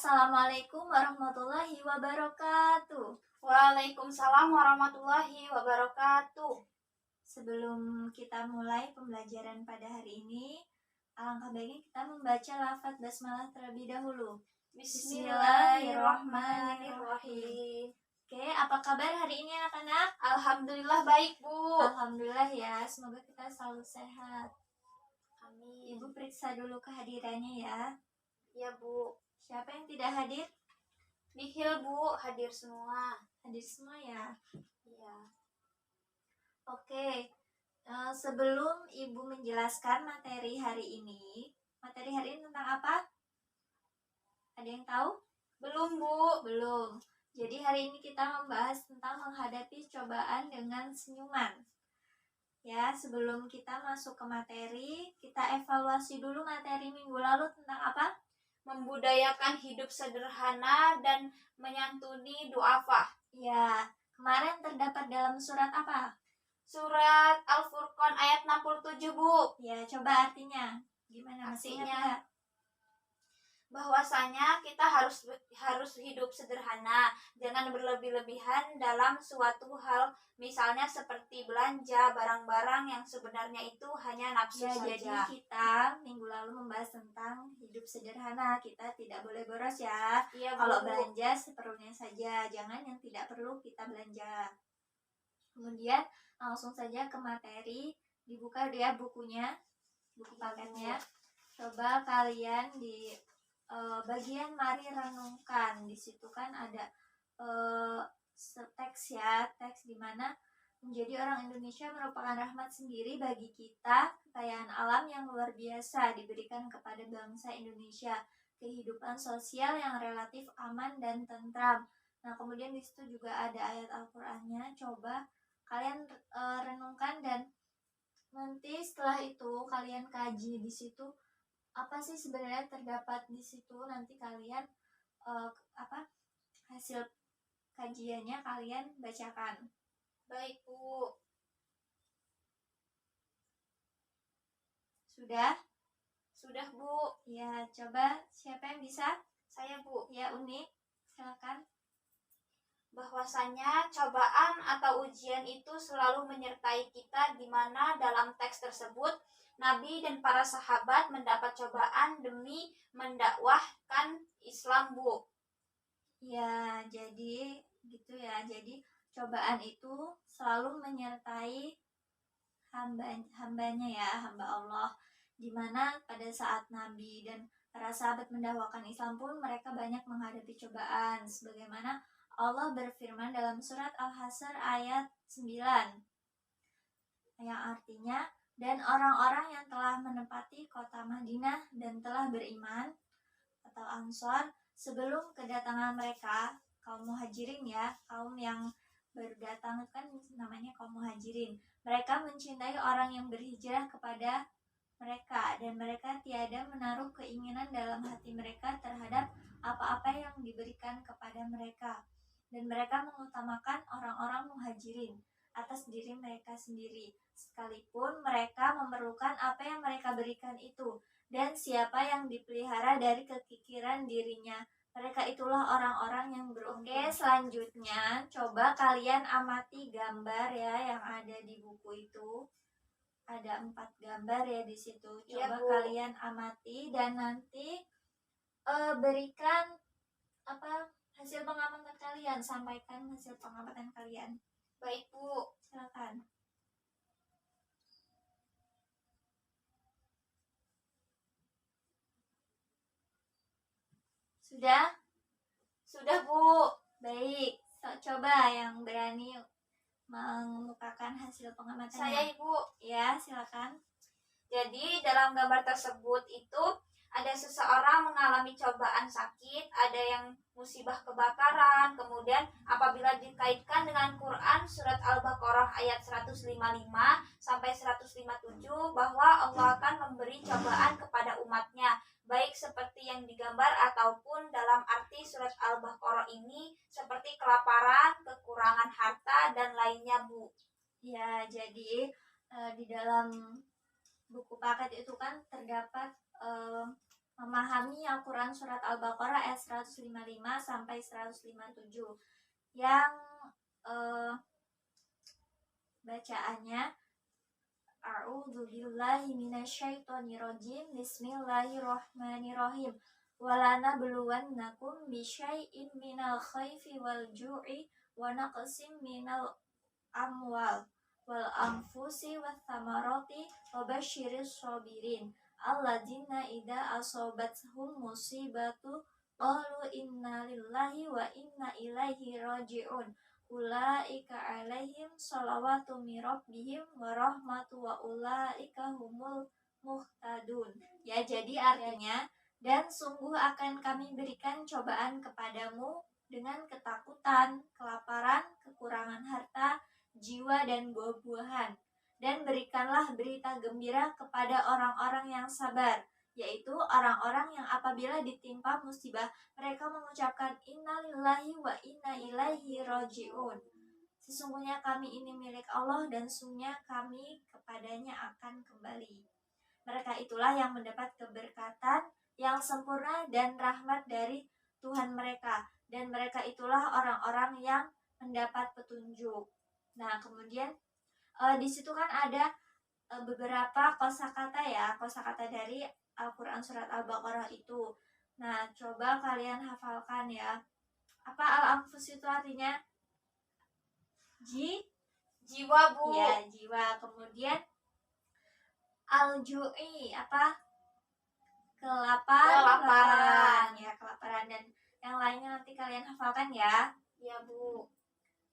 Assalamualaikum warahmatullahi wabarakatuh. Waalaikumsalam warahmatullahi wabarakatuh. Sebelum kita mulai pembelajaran pada hari ini, alangkah baiknya kita membaca lafaz basmalah terlebih dahulu. Bismillahirrahmanirrahim. Oke, apa kabar hari ini anak-anak? Alhamdulillah baik, Bu. Alhamdulillah ya, semoga kita selalu sehat. Amin. Ibu periksa dulu kehadirannya ya. Ya, Bu. Siapa yang tidak hadir? Nihil, Bu. Hadir semua. Hadir semua ya. Iya. Oke, sebelum Ibu menjelaskan materi hari ini tentang apa? Ada yang tahu? Belum, Bu. Belum. Jadi hari ini kita membahas tentang menghadapi cobaan dengan senyuman. Ya, sebelum kita masuk ke materi, kita evaluasi dulu materi minggu lalu tentang apa? Membudayakan hidup sederhana dan menyantuni du'afa. Ya, kemarin terdapat dalam surat apa? Surat Al-Furqan ayat 67, Bu. Ya, coba artinya. Gimana? Masih ingat nggak? Bahwasanya kita harus hidup sederhana, jangan berlebih-lebihan dalam suatu hal, misalnya seperti belanja barang-barang yang sebenarnya itu hanya nafsu saja. Jadi kita minggu lalu membahas tentang hidup sederhana, kita tidak boleh boros ya. Iya, kalau Bu. belanja seperlunya saja, jangan yang tidak perlu kita belanja. Kemudian langsung saja ke materi, dibuka ya bukunya, buku paketnya. Coba kalian di bagian mari renungkan, di situ kan ada teks ya, teks di mana menjadi orang Indonesia merupakan rahmat sendiri bagi kita, kekayaan alam yang luar biasa diberikan kepada bangsa Indonesia, kehidupan sosial yang relatif aman dan tentram. Nah, kemudian di situ juga ada ayat Al-Qur'annya. Coba kalian renungkan dan nanti setelah itu kalian kaji di situ apa sih sebenarnya terdapat di situ. Nanti kalian hasil kajiannya kalian bacakan. Baik, Bu. Sudah? Sudah, Bu. Ya, coba siapa yang bisa? Saya, Bu. Ya, Uni, silakan. Bahwasanya cobaan atau ujian itu selalu menyertai kita, di mana dalam teks tersebut Nabi dan para sahabat mendapat cobaan demi mendakwahkan Islam, Bu. Ya, jadi gitu ya. Jadi cobaan itu selalu menyertai hambanya ya, hamba Allah, dimana pada saat Nabi dan para sahabat mendakwakan Islam pun mereka banyak menghadapi cobaan, sebagaimana Allah berfirman dalam surat Al-Hasyr ayat 9 yang artinya, dan orang-orang yang telah menempati kota Madinah dan telah beriman atau Ansor sebelum kedatangan mereka, kaum muhajirin ya, kaum yang baru datang kan namanya kaum muhajirin. Mereka mencintai orang yang berhijrah kepada mereka, dan mereka tiada menaruh keinginan dalam hati mereka terhadap apa-apa yang diberikan kepada mereka, dan mereka mengutamakan orang-orang muhajirin atas diri mereka sendiri, sekalipun mereka memerlukan apa yang mereka berikan itu. Dan siapa yang dipelihara dari kekikiran dirinya, mereka itulah orang-orang yang beruntung. Oke, selanjutnya coba kalian amati gambar ya yang ada di buku itu. Ada 4 gambar ya di situ. Coba Ya, kalian amati dan nanti berikan hasil pengamatan kalian, sampaikan hasil pengamatan kalian. Baik, Bu. Silakan. Sudah? Sudah, Bu. Baik. Coba yang berani mengemukakan hasil pengamatannya. Saya, Ibu. Ya, silakan. Jadi dalam gambar tersebut itu ada seseorang mengalami cobaan sakit, ada yang musibah kebakaran, kemudian apabila dikaitkan dengan Quran surat Al-Baqarah ayat 155 sampai 157 bahwa Allah akan memberi cobaan kepada umatnya, baik seperti yang digambar ataupun dalam arti surat Al-Baqarah ini seperti kelaparan, kekurangan harta, dan lainnya, Bu. Ya, jadi di dalam buku paket itu kan terdapat memahami Al-Quran surat Al-Baqarah ayat 155 sampai 157 yang bacaannya A'udzu billahi minasyaitonir rajim. Bismillahirrahmanirrahim. Walana bluwannakum bisyai'in minal khaifi wal ju'i wa naqsim minal amwal wal anfusi wath thamarati wa basyiris sabirin alladzina idza asabathum musibatu qalu inna lillahi wa inna ilaihi raji'un ulaika alaihim salawatu mir rabbihim wa rahmatu wa ulaika humul muhtadun. Ya, jadi artinya, dan sungguh akan kami berikan cobaan kepadamu dengan ketakutan, kelaparan, kekurangan harta, jiwa, dan buah-buahan. Dan berikanlah berita gembira kepada orang-orang yang sabar, yaitu orang-orang yang apabila ditimpa musibah, mereka mengucapkan innalillahi wa inna ilaihi raji'un. Sesungguhnya kami ini milik Allah dan sungguhnya kami kepadanya akan kembali. Mereka itulah yang mendapat keberkatan yang sempurna dan rahmat dari Tuhan mereka, dan mereka itulah orang-orang yang mendapat petunjuk. Nah, kemudian di situ kan ada beberapa kosakata ya, kosakata dari Al-Quran surat Al-Baqarah itu. Nah, coba kalian hafalkan ya. Apa al-anfus itu artinya? Jiwa, Bu. Ya, jiwa. Kemudian al-ju'i apa? Kelaparan. Ya, kelaparan. Dan yang lainnya nanti kalian hafalkan ya. Ya, Bu.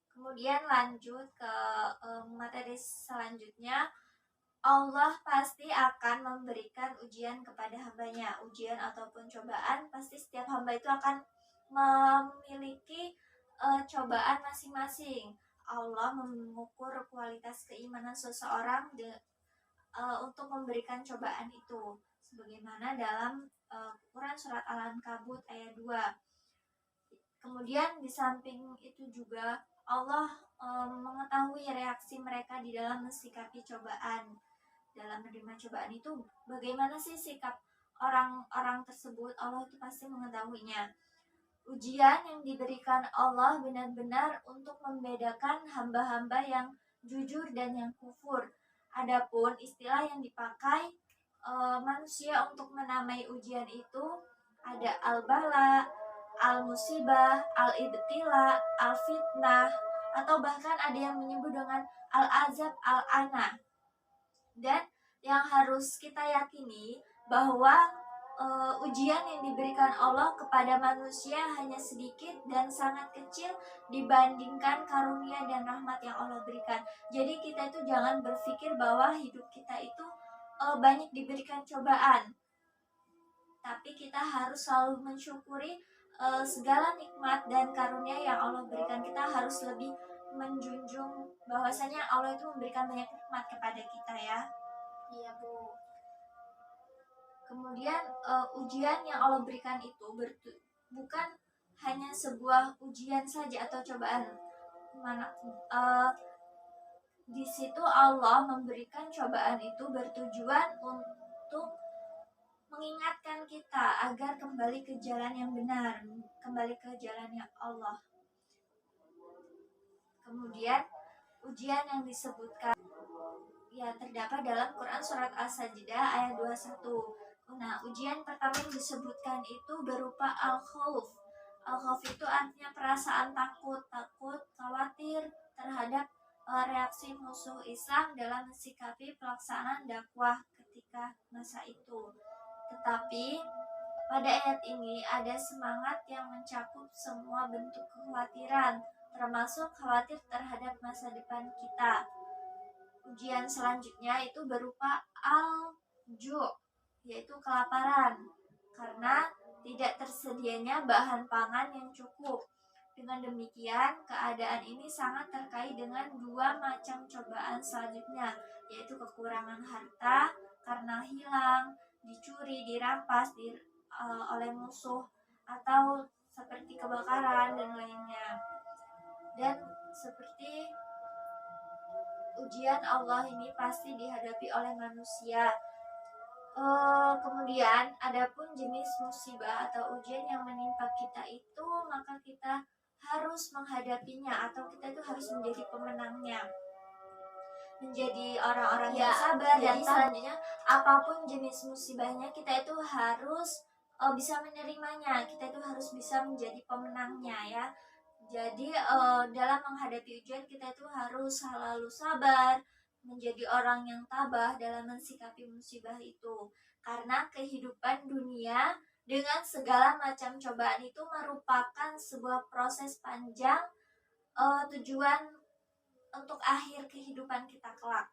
Kemudian lanjut ke materi selanjutnya. Allah pasti akan memberikan ujian kepada hambanya. Ujian ataupun cobaan, pasti setiap hamba itu akan memiliki cobaan masing-masing. Allah mengukur kualitas keimanan seseorang untuk memberikan cobaan itu. Sebagaimana dalam Quran surat Al-Ankabut ayat 2. Kemudian di samping itu juga Allah mengetahui reaksi mereka di dalam mensikapi cobaan. Dalam menerima cobaan itu, bagaimana sih sikap orang-orang tersebut, Allah itu pasti mengetahuinya. Ujian yang diberikan Allah benar-benar untuk membedakan hamba-hamba yang jujur dan yang kufur. Adapun istilah yang dipakai manusia untuk menamai ujian itu ada al-bala, al-musibah, al-ibtila, al-fitnah, atau bahkan ada yang menyebut dengan al-azab, al-ana. Dan yang harus kita yakini bahwa ujian yang diberikan Allah kepada manusia hanya sedikit dan sangat kecil dibandingkan karunia dan rahmat yang Allah berikan. Jadi kita itu jangan berpikir bahwa hidup kita itu banyak diberikan cobaan, tapi kita harus selalu mensyukuri segala nikmat dan karunia yang Allah berikan. Kita harus lebih menjunjung bahwasanya Allah itu memberikan banyak nikmat kepada kita ya. Iya, Bu. Kemudian ujian yang Allah berikan itu bukan hanya sebuah ujian saja atau cobaan. Di situ Allah memberikan cobaan itu bertujuan untuk mengingatkan kita agar kembali ke jalan yang benar, kembali ke jalan yang Allah. Kemudian ujian yang disebutkan ya terdapat dalam Quran surat As-Sajdah ayat 21. Nah, ujian pertama yang disebutkan itu berupa al-khauf. Al-khauf itu artinya perasaan takut, khawatir terhadap reaksi musuh Islam dalam mensikapi pelaksanaan dakwah ketika masa itu. Tetapi pada ayat ini ada semangat yang mencakup semua bentuk kekhawatiran, termasuk khawatir terhadap masa depan kita. Ujian selanjutnya itu berupa al-ju', yaitu kelaparan, karena tidak tersedianya bahan pangan yang cukup. Dengan demikian, keadaan ini sangat terkait dengan dua macam cobaan selanjutnya, yaitu kekurangan harta karena hilang, dicuri, dirampas oleh musuh, atau seperti kebakaran dan lainnya. Dan seperti ujian Allah ini pasti dihadapi oleh manusia. Kemudian adapun jenis musibah atau ujian yang menimpa kita itu, maka kita harus menghadapinya atau kita itu harus menjadi pemenangnya, menjadi orang-orang yang sabar. Dan selanjutnya apapun jenis musibahnya kita itu harus bisa menerimanya, kita itu harus bisa menjadi pemenangnya ya. Jadi dalam menghadapi ujian kita itu harus selalu sabar, menjadi orang yang tabah dalam mensikapi musibah itu. Karena kehidupan dunia dengan segala macam cobaan itu merupakan sebuah proses panjang, tujuan untuk akhir kehidupan kita kelak.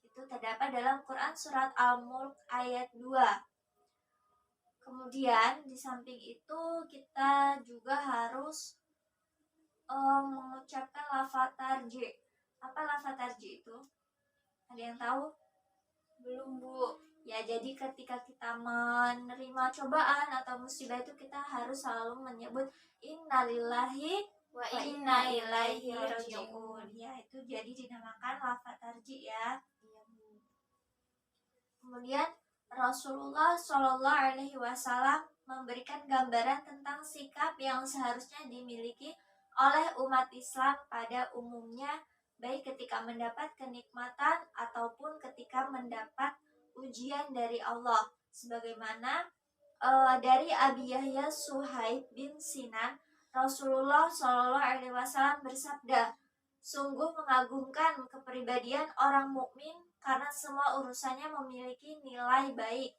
Itu terdapat dalam Quran surat Al-Mulk ayat 2. Kemudian di samping itu kita juga harus mengucapkan lafaz tarji. Apa lafaz tarji itu? Ada yang tahu? Belum, Bu. Ya, jadi ketika kita menerima cobaan atau musibah itu kita harus selalu menyebut innalillahi wa inna ilaihi rajiun. Ya, itu jadi dinamakan lafaz tarji ya. Kemudian Rasulullah Shallallahu Alaihi Wasallam memberikan gambaran tentang sikap yang seharusnya dimiliki oleh umat Islam pada umumnya, baik ketika mendapat kenikmatan ataupun ketika mendapat ujian dari Allah. Sebagaimana dari Abi Yahya Suhaib bin Sinan, Rasulullah Shallallahu Alaihi Wasallam bersabda, sungguh mengagumkan kepribadian orang mukmin karena semua urusannya memiliki nilai baik,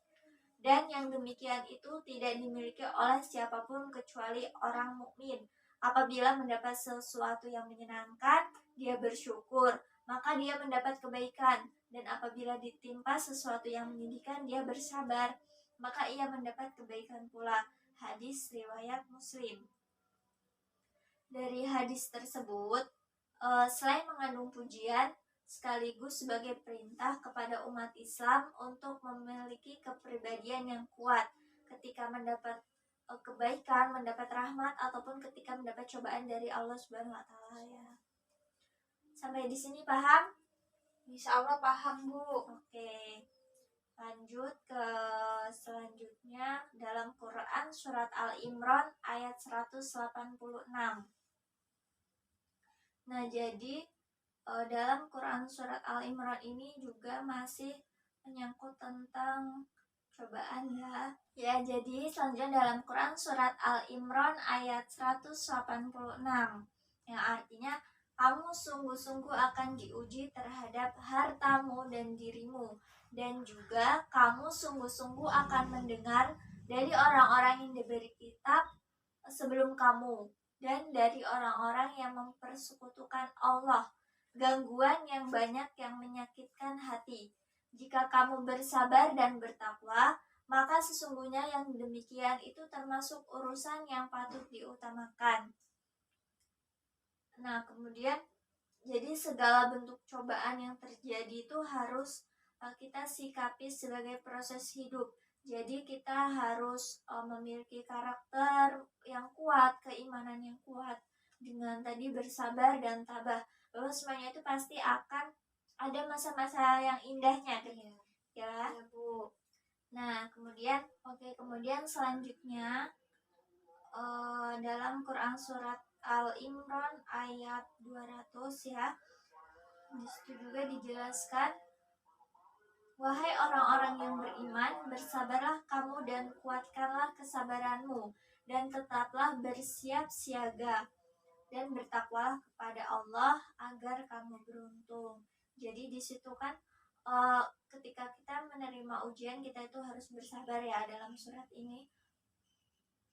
dan yang demikian itu tidak dimiliki oleh siapapun kecuali orang mukmin. Apabila mendapat sesuatu yang menyenangkan, dia bersyukur, maka dia mendapat kebaikan, dan apabila ditimpa sesuatu yang menyedihkan, dia bersabar, maka ia mendapat kebaikan pula. Hadis riwayat Muslim. Dari hadis tersebut, selain mengandung pujian, sekaligus sebagai perintah kepada umat Islam untuk memiliki kepribadian yang kuat ketika mendapat kebaikan, mendapat rahmat, ataupun ketika mendapat cobaan dari Allah Subhanahu wa Ta'ala ya. Sampai di sini paham? Insya Allah paham, Bu. Oke. Lanjut ke selanjutnya dalam Quran surat Al-Imran ayat 186. Nah, jadi dalam Quran surat Al-Imran ini juga masih menyangkut tentang cobaan ya. Ya, jadi selanjutnya dalam Quran surat Al-Imran ayat 186 yang artinya kamu sungguh-sungguh akan diuji terhadap hartamu dan dirimu, dan juga kamu sungguh-sungguh akan mendengar dari orang-orang yang diberi kitab sebelum kamu dan dari orang-orang yang mempersekutukan Allah gangguan yang banyak yang menyakitkan hati. Jika kamu bersabar dan bertakwa, maka sesungguhnya yang demikian itu termasuk urusan yang patut diutamakan. Nah, kemudian jadi segala bentuk cobaan yang terjadi itu harus kita sikapi sebagai proses hidup. Jadi kita harus memiliki karakter yang kuat, keimanan yang kuat, dengan tadi bersabar dan tabah, bahwa semuanya itu pasti akan ada masa-masa yang indahnya ya, Bu. Nah, kemudian selanjutnya dalam Quran surat Al-Imran ayat 200 ya. Di situ juga dijelaskan, wahai orang-orang yang beriman, bersabarlah kamu dan kuatkanlah kesabaranmu, dan tetaplah bersiap siaga, dan bertakwalah kepada Allah agar kamu beruntung. Jadi di situ kan ketika kita menerima ujian, kita itu harus bersabar ya. Dalam surat ini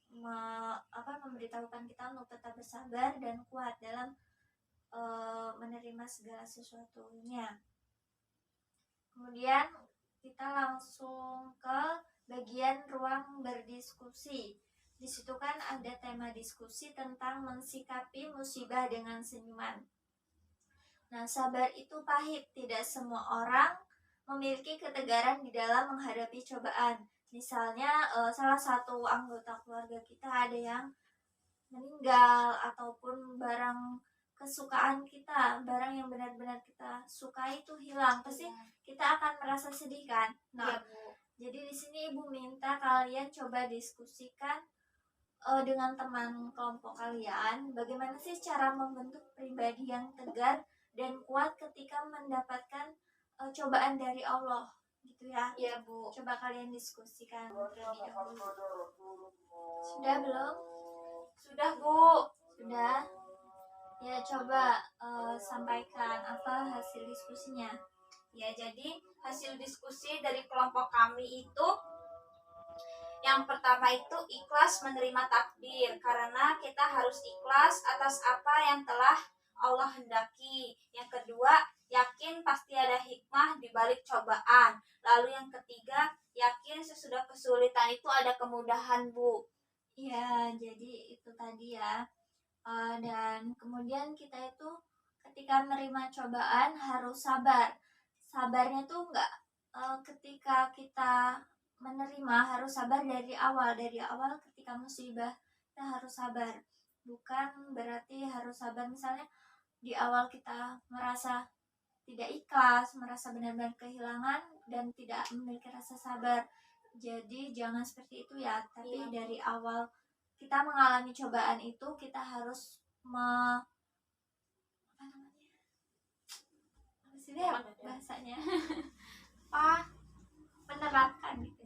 memberitahukan kita untuk tetap bersabar dan kuat dalam menerima segala sesuatunya. Kemudian kita langsung ke bagian ruang berdiskusi. Di situ kan ada tema diskusi tentang mensikapi musibah dengan senyuman. Nah, sabar itu pahit. Tidak semua orang memiliki ketegaran di dalam menghadapi cobaan. Misalnya salah satu anggota keluarga kita ada yang meninggal, ataupun barang kesukaan kita, barang yang benar-benar kita sukai itu hilang, pasti kita akan merasa sedih kan. Nah, Jadi di sini Ibu minta kalian coba diskusikan dengan teman kelompok kalian, bagaimana sih cara membentuk pribadi yang tegar dan kuat ketika mendapatkan cobaan dari Allah, gitu ya. Iya, Bu. Coba kalian diskusikan terlebih dahulu. Sudah belum? Sudah, Bu. Sudah? Ya, coba sampaikan apa hasil diskusinya. Ya, jadi hasil diskusi dari kelompok kami itu yang pertama itu ikhlas menerima takdir, karena kita harus ikhlas atas apa yang telah Allah hendaki. Yang kedua, yakin pasti ada hikmah di balik cobaan. Lalu yang ketiga, yakin sesudah kesulitan itu ada kemudahan, Bu. Ya, jadi itu tadi ya. Dan kemudian kita itu ketika menerima cobaan harus sabar. Sabarnya tuh nggak ketika kita menerima, harus sabar dari awal. Dari awal ketika musibah kita harus sabar. Bukan berarti harus sabar misalnya di awal kita merasa tidak ikhlas, merasa benar-benar kehilangan dan tidak memiliki rasa sabar. Jadi jangan seperti itu ya. Tapi dari awal kita mengalami cobaan itu kita harus apa namanya? Apa sih ya bahasanya? Menerapkan gitu.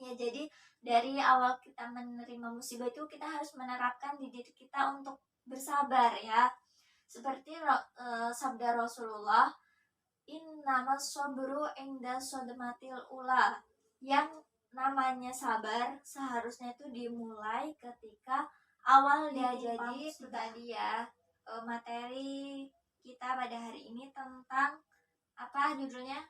Ya, jadi dari awal kita menerima musibah itu kita harus menerapkan di diri kita untuk bersabar ya. Seperti sabda Rasulullah, innamas sabru inda sodmatil ula. Yang namanya sabar seharusnya itu dimulai ketika awal dia. Jadi itu tadi ya materi kita pada hari ini tentang apa judulnya?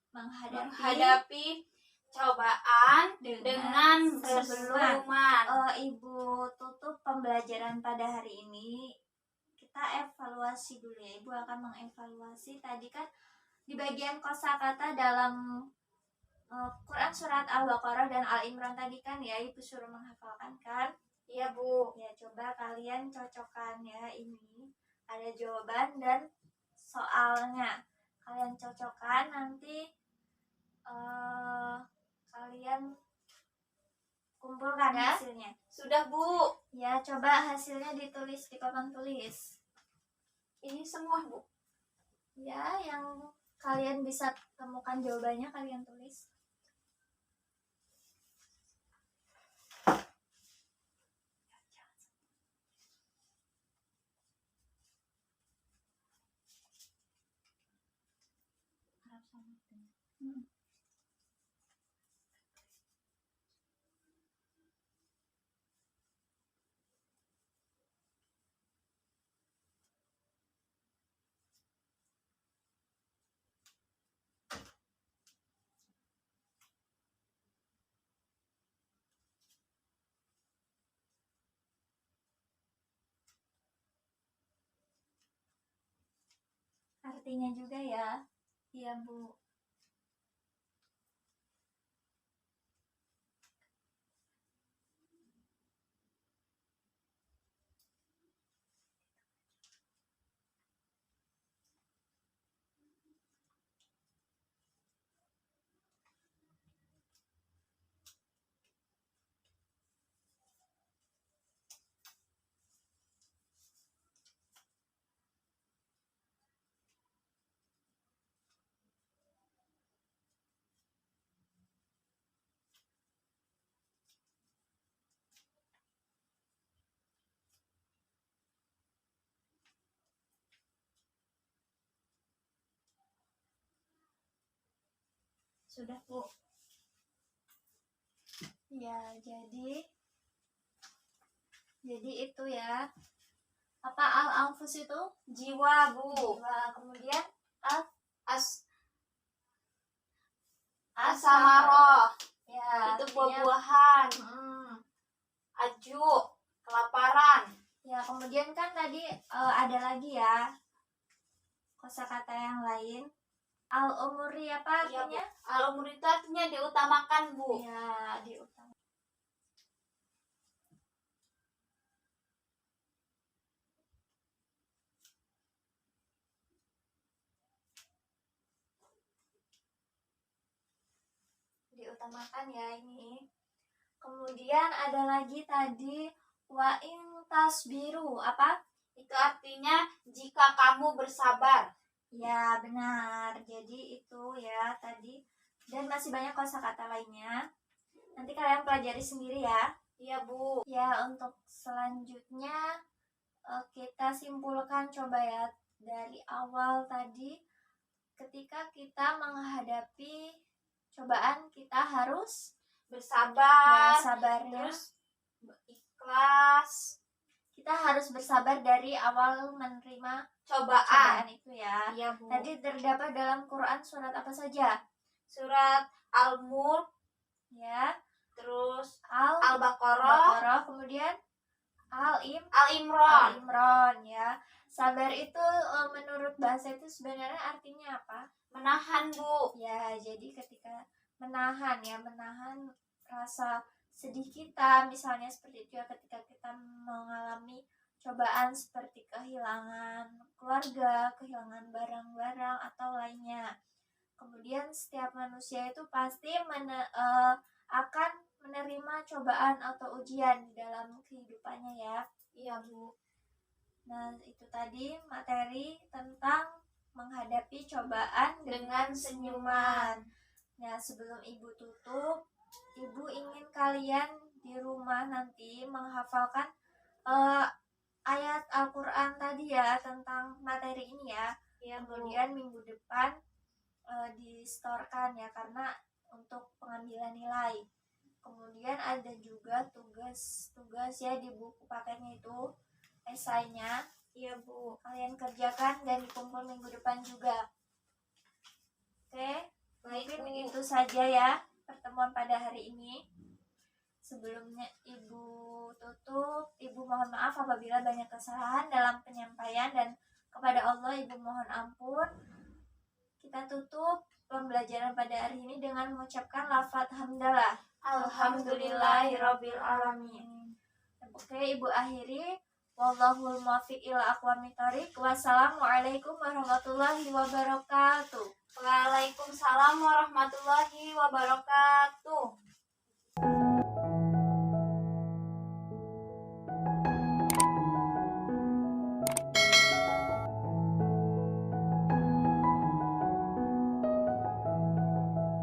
Menghadapi cobaan dengan senyuman. Ibu tutup pembelajaran pada hari ini. Kita evaluasi dulu ya. Ibu akan mengevaluasi tadi kan di bagian kosakata dalam Quran surat Al-Baqarah dan Al-Imran tadi kan ya Ibu suruh menghafalkan kan? Iya, Bu. Ya, coba kalian cocokkan ya, ini ada jawaban dan soalnya. Kalian cocokkan, nanti kalian kumpulkan Ya. hasilnya. Sudah, Bu. Ya, coba hasilnya ditulis di papan tulis. Ini semua, Bu. Ya, yang kalian bisa temukan jawabannya kalian tulis. Artinya juga ya. Iya, Bu. Sudah, Bu. Ya, jadi itu ya. Apa al-anfus itu? Jiwa, Bu. Jiwa. Kemudian Asamaroh. Ya, Itu buah-buahan. Aju, kelaparan. Ya, kemudian kan tadi ada lagi ya kosakata yang lain. Al-umuri apa artinya? Al-umuri itu artinya diutamakan, Bu. Ya, diutamakan. diutamakan ya ini. Kemudian ada lagi tadi wa in tasbiru, apa? Itu artinya jika kamu bersabar. Ya, benar. Jadi itu ya tadi. Dan masih banyak kosakata lainnya. Nanti kalian pelajari sendiri ya. Iya, Bu. Ya, untuk selanjutnya kita simpulkan coba ya dari awal tadi. Ketika kita menghadapi cobaan, kita harus Bersabar. sabarnya. Terus ikhlas. Kita harus bersabar dari awal menerima Cobaan. cobaan itu ya. Iya, Bu. Tadi terdapat dalam Quran surat apa saja? Surat Al-Mulk, Ya, terus Al-Baqarah, Al-Baqarah, kemudian Al-Imran. Al-Imran. Ya. Sabar itu menurut bahasa itu sebenarnya artinya apa? Menahan, Bu. Ya, jadi ketika menahan rasa sedih kita, misalnya seperti itu ya, ketika kita mengalami cobaan seperti kehilangan keluarga, kehilangan barang-barang atau lainnya. Kemudian setiap manusia itu pasti akan menerima cobaan atau ujian di dalam kehidupannya ya. Iya, Bu. Nah, itu tadi materi tentang menghadapi cobaan dengan senyuman. Nah, sebelum Ibu tutup, Ibu ingin kalian di rumah nanti menghafalkan ayat Al-Quran tadi ya, tentang materi ini ya. Iya, Bu. Kemudian minggu depan distorkan ya, karena untuk pengambilan nilai. Kemudian ada juga tugas ya di buku paketnya itu, esainya. Iya, Bu. Kalian kerjakan dan dikumpul minggu depan juga. Oke, Baik, mungkin Bu. itu saja ya pertemuan pada hari ini. Sebelumnya Ibu tutup, Ibu mohon maaf apabila banyak kesalahan dalam penyampaian, dan kepada Allah Ibu mohon ampun. Kita tutup pembelajaran pada hari ini dengan mengucapkan lafaz hamdalah. Alhamdulillahirabbil alamin. Oke, Ibu akhiri. Wallahul muwaffiq ila aqwamit thoriq. Wassalamualaikum warahmatullahi wabarakatuh. Waalaikumsalam warahmatullahi wabarakatuh.